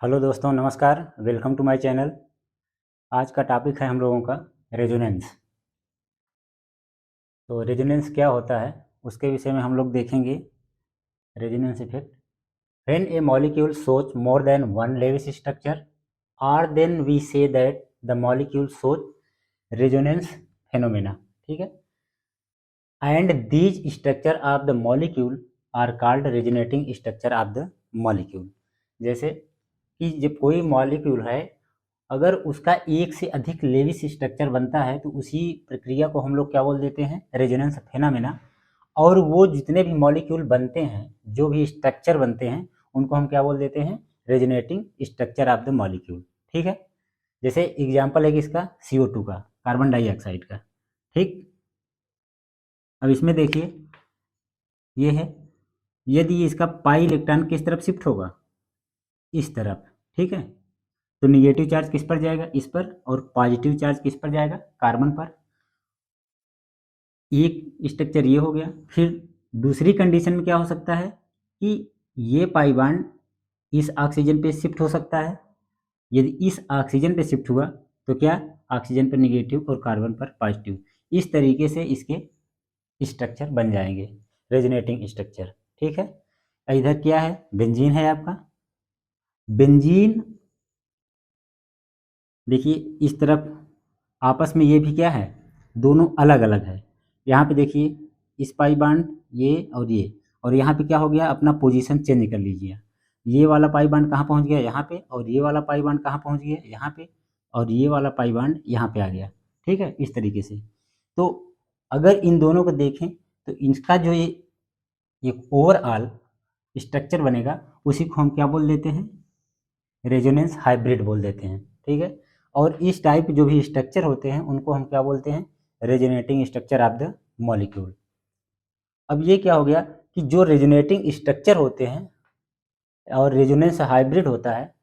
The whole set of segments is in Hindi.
हेलो दोस्तों, नमस्कार। Welcome to my channel. आज का टॉपिक है हम लोगों का रेजोनेंस। तो रेजोनेंस क्या होता है उसके विषय में हम लोग देखेंगे। Resonance effect, when a molecule shows more than one Lewis structure और then we say that the molecule shows resonance phenomena. ठीक है, and these structure of the molecule are called resonating structure of the molecule. जैसे कि जब कोई मॉलिक्यूल है, अगर उसका एक से अधिक लेविस स्ट्रक्चर बनता है तो उसी प्रक्रिया को हम लोग क्या बोल देते हैं, रेजोनेंस फेनोमेना। और वो जितने भी मॉलिक्यूल बनते हैं, जो भी स्ट्रक्चर बनते हैं, उनको हम क्या बोल देते हैं, resonating structure of the molecule. ठीक है, जैसे एग्जांपल है कि इसका CO2 का, कार्बन डाइऑक्साइड का। ठीक, अब इसमें देखिए ये है, यदि इसका पाई इलेक्ट्रॉन किस तरफ शिफ्ट होगा, इस तरफ। ठीक है, तो निगेटिव चार्ज किस पर जाएगा, इस पर, और पॉजिटिव चार्ज किस पर जाएगा, कार्बन पर। एक स्ट्रक्चर ये हो गया। फिर दूसरी कंडीशन में क्या हो सकता है कि ये पाई बॉन्ड इस ऑक्सीजन पे शिफ्ट हो सकता है। यदि इस ऑक्सीजन पे शिफ्ट हुआ तो क्या, ऑक्सीजन पर निगेटिव और कार्बन पर पॉजिटिव। इस तरीके से इसके स्ट्रक्चर बन जाएंगे, रेजोनेटिंग स्ट्रक्चर। ठीक है, इधर क्या है, बेंजीन है आपका। बेंजीन देखिए इस तरफ आपस में ये भी क्या है, दोनों अलग अलग है। यहाँ पे देखिए इस पाई बॉन्ड ये, और यहाँ पे क्या हो गया, अपना पोजीशन चेंज कर लीजिए। ये वाला पाई बॉन्ड कहाँ पहुँच गया, यहाँ पे, और ये वाला पाई बॉन्ड कहाँ पहुँच गया, यहाँ पे, और ये वाला पाई बॉन्ड यहाँ पे आ गया। ठीक है, इस तरीके से। तो अगर इन दोनों को देखें तो इनका जो ये एक ओवरऑल स्ट्रक्चर बनेगा, उसी को हम क्या बोल देते हैं, रेजोनेंस हाइब्रिड बोल देते हैं। ठीक है, और इस टाइप जो भी स्ट्रक्चर होते हैं उनको हम क्या बोलते हैं, resonating structure of the molecule. अब ये क्या हो गया कि जो रेजोनेटिंग स्ट्रक्चर होते हैं और रेजोनेंस हाइब्रिड होता है,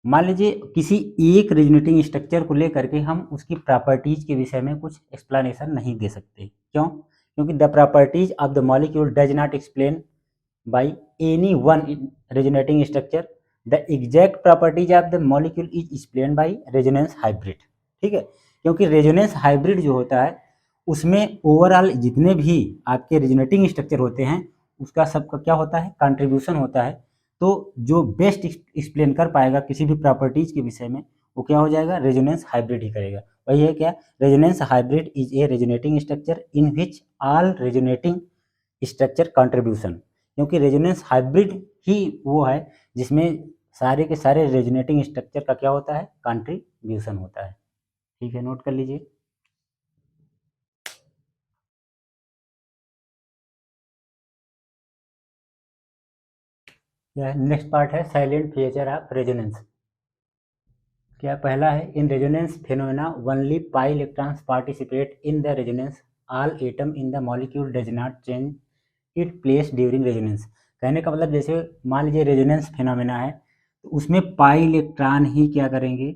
मान लीजिए किसी एक रेजोनेटिंग स्ट्रक्चर को लेकर के हम उसकी प्रॉपर्टीज के विषय में कुछ एक्सप्लेनेशन नहीं दे सकते। क्यों? क्योंकि the properties of the molecule does not explain by any one resonating structure, the exact properties of the molecule is explain by resonance hybrid. ठीक है, क्योंकि रेजोनेंस हाइब्रिड जो होता है उसमें ओवरऑल जितने भी आपके रेजोनेटिंग स्ट्रक्चर होते हैं उसका सबका क्या होता है, कंट्रीब्यूशन होता है। तो जो बेस्ट एक्सप्लेन कर पाएगा किसी भी प्रॉपर्टीज के विषय में, वो क्या हो जाएगा, रेजोनेंस हाइब्रिड ही करेगा। वही है क्या, resonance hybrid is a resonating structure in which all resonating structure contribution. क्योंकि रेजोनेंस हाइब्रिड ही वो है जिसमें सारे के सारे रेजोनेटिंग स्ट्रक्चर का क्या होता है, कंट्रीब्यूशन होता है। ठीक है, नोट कर लीजिए। नेक्स्ट पार्ट है साइलेंट फीचर ऑफ रेजोनेंस। क्या पहला है, in resonance phenomena only pi electrons participate in the resonance, all atom in the molecule does not change it place during resonance. कहने का मतलब जैसे मान लीजिए रेजोनेंस फेनोमेना है तो उसमें पाई इलेक्ट्रॉन ही क्या करेंगे,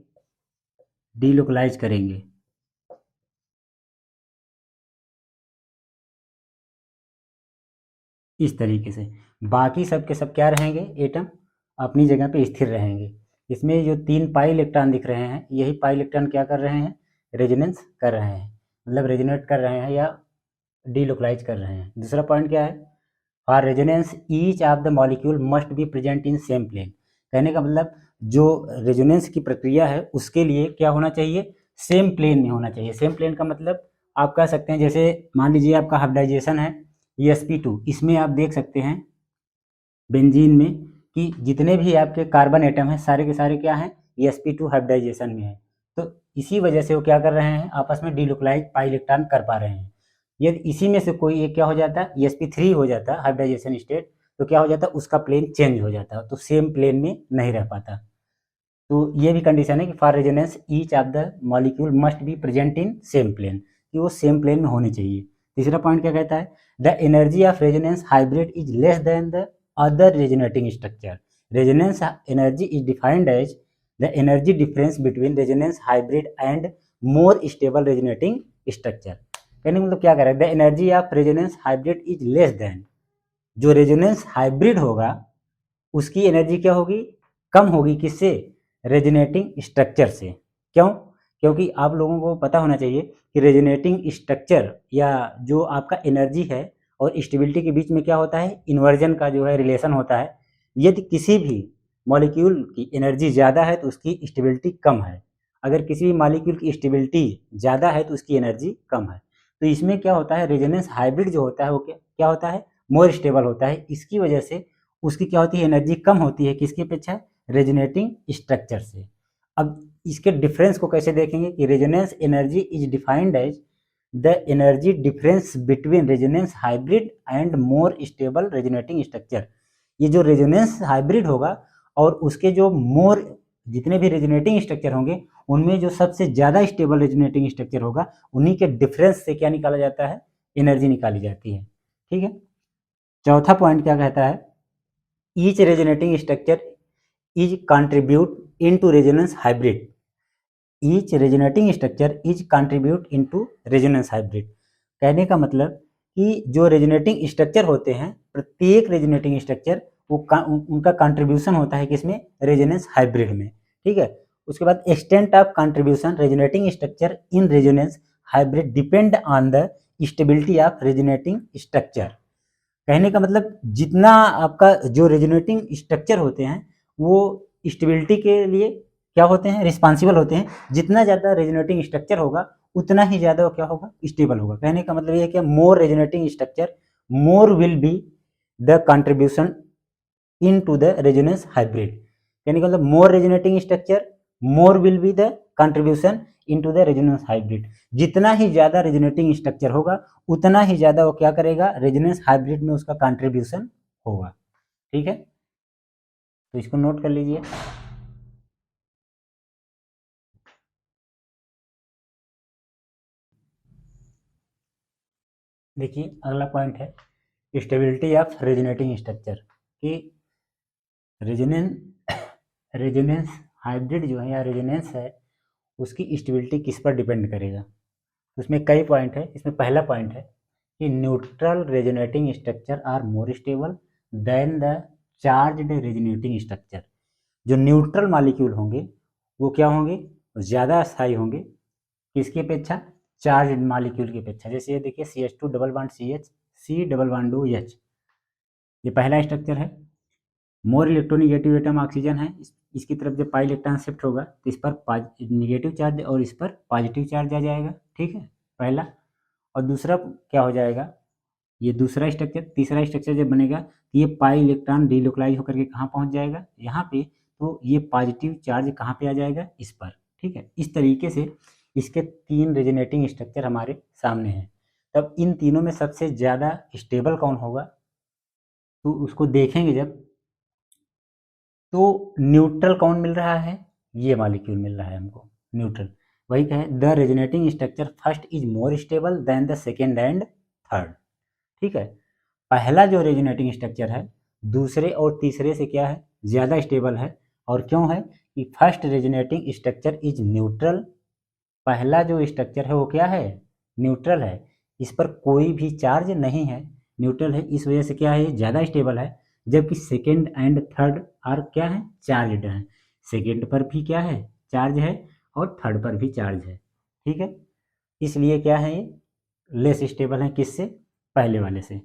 डीलोकलाइज करेंगे। इस तरीके से बाकी सब के सब क्या रहेंगे, एटम अपनी जगह पे स्थिर रहेंगे। इसमें जो 3 पाई इलेक्ट्रॉन दिख रहे हैं, यही पाई इलेक्ट्रॉन क्या कर रहे हैं, रेजोनेंस कर रहे हैं, मतलब रेजोनेट कर रहे हैं या डीलोकलाइज कर रहे हैं। दूसरा पॉइंट क्या है, for resonance each of the molecule must be present in same plane. कहने का मतलब जो रेजोनेंस की प्रक्रिया है उसके लिए क्या होना चाहिए, सेम प्लेन में होना चाहिए। सेम प्लेन का मतलब आप कह सकते हैं, जैसे मान लीजिए आपका हाइब्रिडाइजेशन है sp2, इसमें आप देख सकते हैं बेंजीन में कि जितने भी आपके कार्बन एटम हैं सारे के सारे क्या हैं, sp2 हाइब्रिडाइजेशन में है। तो इसी वजह से वो क्या कर रहे हैं, आपस में डीलोकलाइज पाई इलेक्ट्रॉन कर पा रहे हैं। यदि इसी में से कोई एक क्या हो जाता है, sp3 हो जाता है हाइब्रिडाइजेशन स्टेट, तो क्या हो जाता है, उसका प्लेन चेंज हो जाता है, तो सेम प्लेन में नहीं रह पाता। तो ये भी कंडीशन है कि for resonance each of the molecule must be present in same plane, कि वो सेम प्लेन में होने चाहिए। तीसरा पॉइंट क्या कहता है, the energy of resonance hybrid is less than the other resonating structure. Resonance energy is defined as the energy difference between resonance hybrid and more stable resonating structure. कहने का मतलब क्या कह रहा है, the energy of resonance hybrid is less than, जो रेजोनेंस हाइब्रिड होगा उसकी एनर्जी क्या होगी, कम होगी किससे? रेजोनेटिंग स्ट्रक्चर से। क्यों? क्योंकि आप लोगों को पता होना चाहिए कि रेजोनेटिंग स्ट्रक्चर या जो आपका एनर्जी है और स्टेबिलिटी के बीच में क्या होता है? इन्वर्जन का जो है रिलेशन होता है। यदि किसी भी मॉलिक्यूल की एनर्जी ज़्यादा है तो उसकी स्टेबिलिटी कम है, अगर किसी भी मॉलिक्यूल की स्टेबिलिटी ज़्यादा है तो उसकी एनर्जी कम है। तो इसमें क्या होता है? रेजोनेंस हाइब्रिड जो होता है वो क्या होता है? मोर स्टेबल होता है। इसकी वजह से उसकी क्या होती है? एनर्जी कम होती है किसकी अपेक्षा? रेजोनेटिंग स्ट्रक्चर से। अब इसके डिफरेंस को कैसे देखेंगे कि resonance energy is defined as the energy difference between resonance hybrid and more stable resonating structure. ये जो रेजोनेंस हाइब्रिड होगा और उसके जो मोर जितने भी रेजोनेटिंग स्ट्रक्चर होंगे उनमें जो सबसे ज़्यादा स्टेबल रेजोनेटिंग स्ट्रक्चर होगा उन्हीं के डिफरेंस से क्या निकाला जाता है? एनर्जी निकाली जाती है। ठीक है। चौथा पॉइंट क्या कहता है? Each resonating structure is contribute into resonance hybrid. Each resonating structure is contribute into resonance hybrid. कहने का मतलब कि जो रेजोनेटिंग स्ट्रक्चर होते हैं, प्रत्येक रेजोनेटिंग स्ट्रक्चर उनका कंट्रीब्यूशन होता है किसमें? रेजोनेंस हाइब्रिड में। ठीक है। उसके बाद extent of contribution resonating structure in resonance hybrid depend on the stability of resonating structure. कहने का मतलब जितना आपका जो रेजोनेटिंग स्ट्रक्चर होते हैं वो स्टेबिलिटी के लिए क्या होते हैं? रिस्पॉन्सिबल होते हैं। जितना ज़्यादा रेजोनेटिंग स्ट्रक्चर होगा उतना ही ज़्यादा वो क्या होगा? स्टेबल होगा। कहने का मतलब ये है कि more resonating structure more will be the contribution in to the resonance hybrid. कहने का मतलब more resonating structure more will be the contribution in to the resonance hybrid. जितना ही ज़्यादा रेजोनेटिंग स्ट्रक्चर होगा उतना ही ज़्यादा वो क्या करेगा? रेजोनेंस हाइब्रिड में उसका कंट्रीब्यूशन होगा। ठीक है। तो इसको नोट कर लीजिए। देखिए अगला पॉइंट है स्टेबिलिटी ऑफ रेजोनेटिंग स्ट्रक्चर कि रेजोनेंस रेजोनेंस हाइब्रिड जो है या रेजोनेंस है उसकी स्टेबिलिटी किस पर डिपेंड करेगा? उसमें कई पॉइंट है। इसमें पहला पॉइंट है कि neutral resonating structure are more stable than the charged resonating structure. जो न्यूट्रल मॉलिक्यूल होंगे वो क्या होंगे? ज़्यादा स्थायी होंगे किसकी अपेक्षा? चार्ज मॉलिक्यूल की अपेक्षा। जैसे ये देखिए CH2 double bond CH, C double bond OH, ये पहला स्ट्रक्चर है। मोर इलेक्ट्रोनिगेटिव एटम ऑक्सीजन है, इसकी तरफ जब पाई इलेक्ट्रॉन शिफ्ट होगा तो इस पर निगेटिव चार्ज और इस पर पॉजिटिव चार्ज आ जाएगा। ठीक है, पहला। और दूसरा क्या हो जाएगा? ये दूसरा स्ट्रक्चर। तीसरा स्ट्रक्चर जब बनेगा तो ये पाई इलेक्ट्रॉन डिलोकलाइज होकर के कहाँ पहुँच जाएगा? यहाँ पे। तो ये पॉजिटिव चार्ज कहाँ पे आ जाएगा? इस पर। ठीक है। इस तरीके से इसके 3 रेजोनेटिंग स्ट्रक्चर हमारे सामने हैं। तब इन तीनों में सबसे ज़्यादा स्टेबल कौन होगा तो उसको देखेंगे जब, तो न्यूट्रल कौन मिल रहा है? ये मॉलिक्यूल मिल रहा है हमको, न्यूट्रल। वही कहे the resonating structure first is more stable than the second and third. ठीक है। पहला जो रेजोनेटिंग स्ट्रक्चर है दूसरे और तीसरे से क्या है? ज़्यादा स्टेबल है। और क्यों है? कि first resonating structure is neutral. पहला जो स्ट्रक्चर है वो क्या है? न्यूट्रल है। इस पर कोई भी चार्ज नहीं है, न्यूट्रल है, इस वजह से क्या है? ज़्यादा स्टेबल है। जबकि सेकेंड एंड थर्ड आर क्या है? चार्जड है। सेकेंड पर भी क्या है? चार्ज है और थर्ड पर भी चार्ज है। ठीक है। इसलिए क्या है? ये लेस स्टेबल है किससे? पहले वाले से।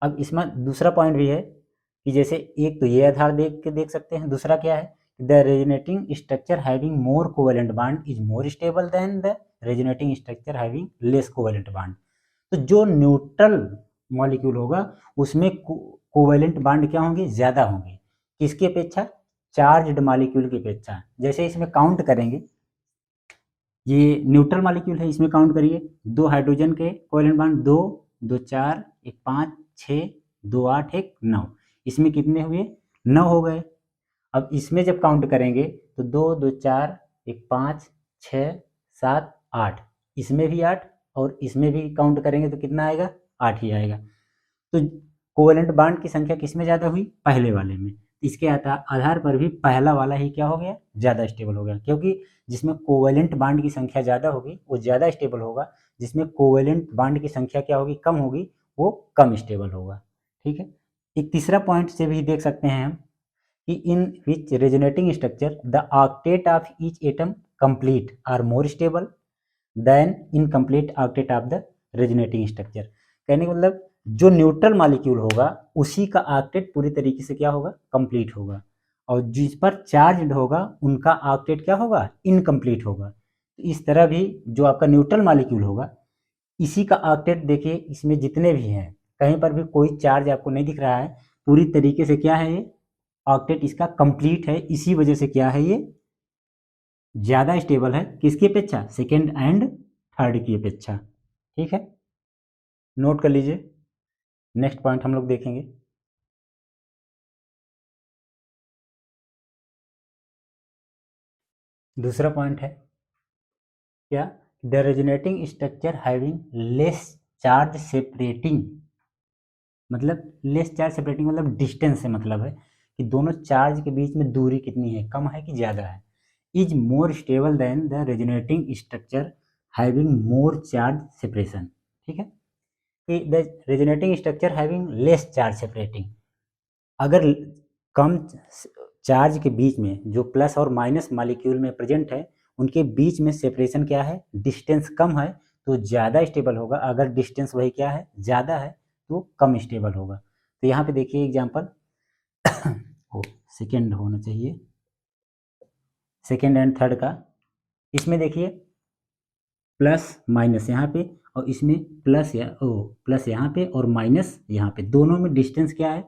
अब इसमें दूसरा पॉइंट भी है कि जैसे एक तो ये आधार देख सकते हैं, दूसरा क्या है? The resonating structure having more covalent bond is more stable than the resonating structure having less covalent bond. तो जो न्यूट्रल मॉलिक्यूल होगा उसमें कोवेलेंट बॉन्ड क्या होंगे? ज़्यादा होंगे। किसकी अपेक्षा? चार्ज्ड मॉलिक्यूल की अपेक्षा। जैसे इसमें काउंट करेंगे, ये न्यूट्रल मॉलिक्यूल है, इसमें काउंट करिए 2 हाइड्रोजन के कोवेलेंट बॉन्ड, 2 2 4 1 5 6 2 8 1 9। इसमें कितने हुए? 9 हो गए। अब इसमें जब काउंट करेंगे तो 2 2 4 1 5 6 7 8, इसमें भी 8 और इसमें भी काउंट करेंगे तो कितना आएगा? 8 ही आएगा। तो कोवेलेंट बॉन्ड की संख्या किसमें ज़्यादा हुई? पहले वाले में। इसके आधार पर भी पहला वाला ही क्या हो गया? ज़्यादा स्टेबल हो गया। क्योंकि जिसमें कोवेलेंट बॉन्ड की संख्या ज़्यादा होगी वो ज़्यादा स्टेबल होगा, जिसमें कोवेलेंट बॉन्ड की संख्या क्या होगी? कम होगी, वो कम स्टेबल होगा। ठीक है। एक तीसरा पॉइंट से भी देख सकते हैं हम कि in which resonating structure the octet of each atom complete are more stable than incomplete octet of the resonating structure. कहने का मतलब जो न्यूट्रल मॉलिक्यूल होगा उसी का ऑक्टेट पूरी तरीके से क्या होगा, कंप्लीट होगा, और जिस पर चार्ज होगा उनका ऑक्टेट क्या होगा, इनकम्प्लीट होगा। तो इस तरह भी जो आपका न्यूट्रल मॉलिक्यूल होगा इसी का ऑक्टेट देखिए, इसमें जितने भी हैं कहीं पर भी कोई चार्ज आपको नहीं दिख रहा है, पूरी तरीके से क्या है ये ऑक्टेट इसका कंप्लीट है। इसी वजह से क्या है ये ज़्यादा स्टेबल है, किसकी अपेक्षा, सेकेंड एंड थर्ड की अपेक्षा। ठीक है, नोट कर लीजिए। नेक्स्ट पॉइंट हम लोग देखेंगे। दूसरा पॉइंट है क्या, the resonating structure having less charge separating, मतलब लेस चार्ज सेपरेटिंग मतलब डिस्टेंस से मतलब है कि दोनों चार्ज के बीच में दूरी कितनी है, कम है कि ज़्यादा है, is more stable than the resonating structure having more charge separation. ठीक है, कि the resonating structure having less charge separating, अगर कम चार्ज के बीच में जो प्लस और माइनस मॉलिक्यूल में प्रेजेंट है उनके बीच में सेपरेशन क्या है, डिस्टेंस कम है तो ज़्यादा स्टेबल होगा, अगर डिस्टेंस वही क्या है, ज़्यादा है तो कम स्टेबल होगा। तो यहाँ पे देखिए एग्जांपल ओ सेकेंड होना चाहिए, सेकेंड एंड थर्ड का, इसमें देखिए प्लस माइनस यहाँ पे और इसमें प्लस यहाँ पे और माइनस यहाँ पे, दोनों में डिस्टेंस क्या है,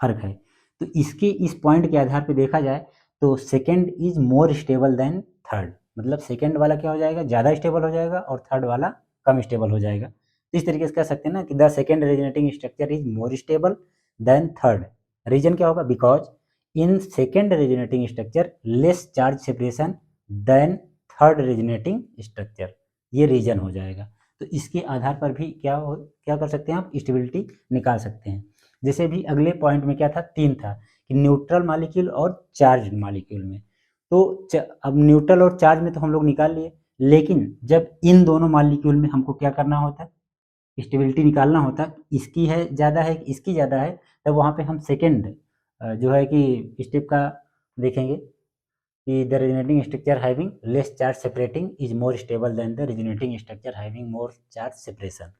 फर्क है। तो इसके इस पॉइंट के आधार पे देखा जाए तो second is more stable than third, मतलब सेकेंड वाला क्या हो जाएगा, ज़्यादा स्टेबल हो जाएगा और थर्ड वाला कम स्टेबल हो जाएगा। तो इस तरीके से कह सकते हैं ना कि the second resonating structure is more stable than third. Reason क्या होगा, because in second resonating structure less charge separation than third resonating structure, ये रीजन हो जाएगा। तो इसके आधार पर भी क्या कर सकते हैं आप, स्टेबिलिटी निकाल सकते हैं। जैसे भी अगले पॉइंट में क्या था, तीन था कि न्यूट्रल मॉलिक्यूल और चार्ज मॉलिक्यूल में, तो अब न्यूट्रल और चार्ज में तो हम लोग निकाल लिए, लेकिन जब इन दोनों मॉलिक्यूल में हमको क्या करना होता है, स्टेबिलिटी निकालना होता है, इसकी है ज़्यादा है इसकी ज़्यादा है, तब वहाँ पे हम सेकेंड जो है कि स्टेप का देखेंगे कि the resonating structure having less charge separating is more stable than the resonating structure having more charge separation,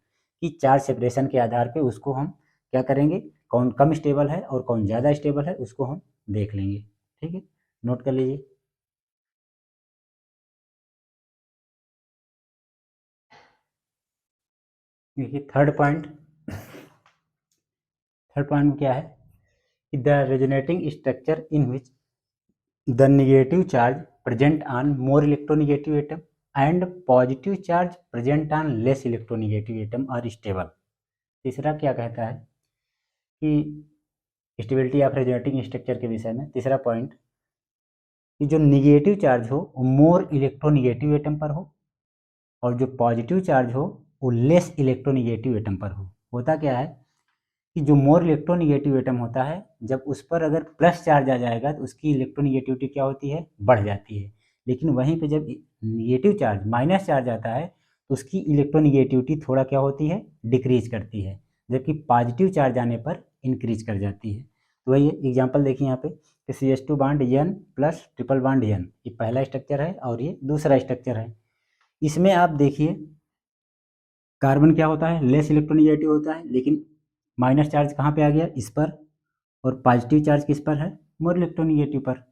कि चार्ज सेपरेशन के आधार पे उसको हम क्या करेंगे, कौन कम स्टेबल है और कौन ज़्यादा स्टेबल है उसको हम देख लेंगे। ठीक है, नोट कर लीजिए। देखिए थर्ड पॉइंट क्या है कि the resonating structure in which the negative charge present on more electronegative atom and positive charge present on less electronegative atom are stable. तीसरा क्या कहता है कि स्टेबिलिटी ऑफ रेजोनेटिंग स्ट्रक्चर के विषय में तीसरा पॉइंट कि जो निगेटिव चार्ज हो वो मोर इलेक्ट्रोनेगेटिव एटम पर हो और जो पॉजिटिव चार्ज हो वो लेस इलेक्ट्रोनेगेटिव एटम पर हो। होता क्या है कि जो मोर इलेक्ट्रोनेगेटिव एटम होता है जब उस पर अगर प्लस चार्ज आ जाएगा तो उसकी इलेक्ट्रोनेगेटिविटी क्या होती है, बढ़ जाती है, लेकिन वहीं पे जब निगेटिव चार्ज माइनस चार्ज आता है तो उसकी इलेक्ट्रोनेगेटिविटी थोड़ा क्या होती है, डिक्रीज करती है, जबकि पॉजिटिव चार्ज आने पर इंक्रीज कर जाती है। तो वही एग्जाम्पल देखिए यहाँ पे कि CH2 बाड N प्लस ट्रिपल बाड N, ये पहला स्ट्रक्चर है और ये दूसरा स्ट्रक्चर है। इसमें आप देखिए कार्बन क्या होता है, लेस इलेक्ट्रोनेगेटिव होता है, लेकिन माइनस चार्ज कहाँ पे आ गया, इस पर, और पॉजिटिव चार्ज किस पर है, मोर इलेक्ट्रोनेगेटिव पर।